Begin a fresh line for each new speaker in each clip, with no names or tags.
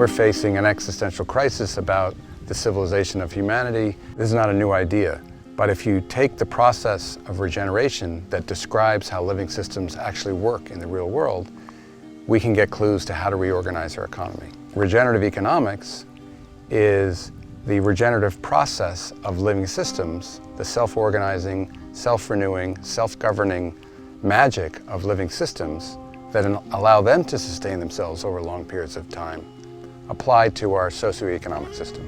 We're facing an existential crisis about the civilization of humanity. This is not a new idea, but if you take the process of regeneration that describes how living systems actually work in the real world, we can get clues to how to reorganize our economy. Regenerative economics is the regenerative process of living systems, the self-organizing, self-renewing, self-governing magic of living systems that allow them to sustain themselves over long periods of time, applied to our socioeconomic system.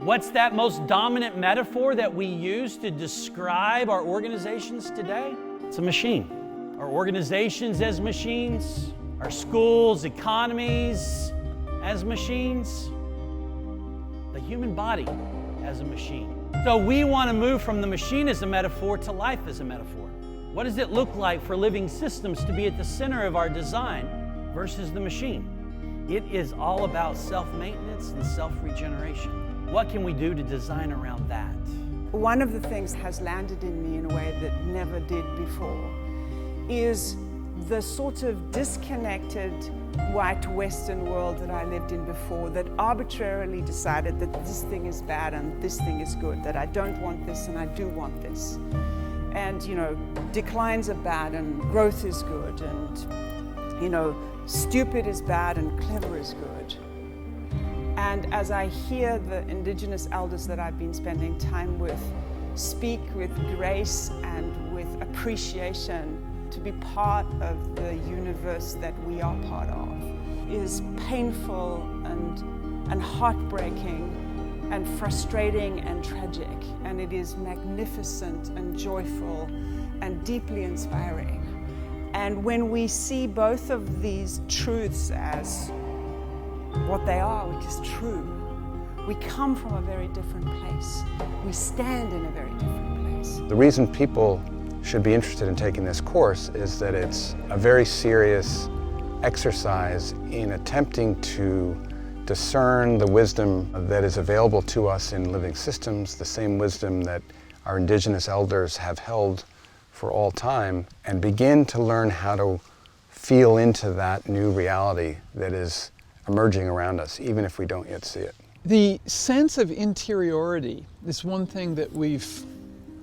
What's that most dominant metaphor that we use to describe our organizations today? It's a machine. Our organizations as machines, our schools, economies as machines, the human body as a machine. So we want to move from the machine as a metaphor to life as a metaphor. What does it look like for living systems to be at the center of our design versus the machine? It is all about self-maintenance and self-regeneration. What can we do to design around that?
One of the things that has landed in me in a way that never did before is the sort of disconnected white Western world that I lived in before, that arbitrarily decided that this thing is bad and this thing is good, that I don't want this and I do want this. And, declines are bad and growth is good, and, stupid is bad and clever is good. And as I hear the indigenous elders that I've been spending time with speak with grace and with appreciation to be part of the universe that we are part of, is painful and heartbreaking and frustrating and tragic. And it is magnificent and joyful and deeply inspiring. And when we see both of these truths as what they are, which is true, we come from a very different place. We stand in a very different place.
The reason people should be interested in taking this course is that it's a very serious exercise in attempting to discern the wisdom that is available to us in living systems, the same wisdom that our indigenous elders have held for all time, and begin to learn how to feel into that new reality that is emerging around us, even if we don't yet see it.
The sense of interiority is one thing that we've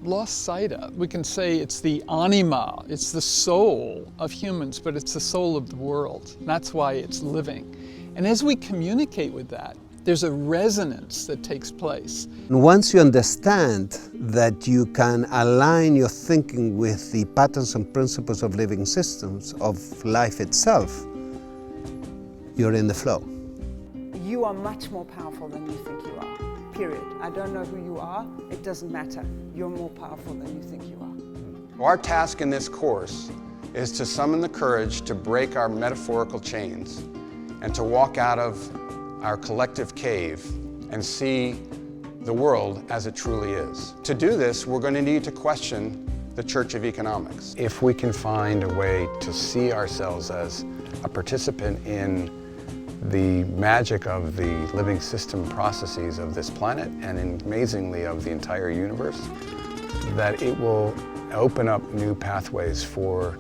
lost sight of. We can say it's the anima, it's the soul of humans, but it's the soul of the world. That's why it's living. And as we communicate with that, there's a resonance that takes place.
Once you understand that you can align your thinking with the patterns and principles of living systems, of life itself, you're in the flow.
You are much more powerful than you think you are, period. I don't know who you are, it doesn't matter. You're more powerful than you think you are.
Our task in this course is to summon the courage to break our metaphorical chains and to walk out of our collective cave and see the world as it truly is. To do this, we're going to need to question the Church of Economics. If we can find a way to see ourselves as a participant in the magic of the living system processes of this planet and amazingly of the entire universe, that it will open up new pathways for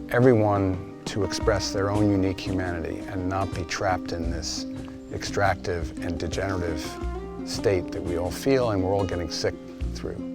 everyone to express their own unique humanity and not be trapped in this extractive and degenerative state that we all feel and we're all getting sick through.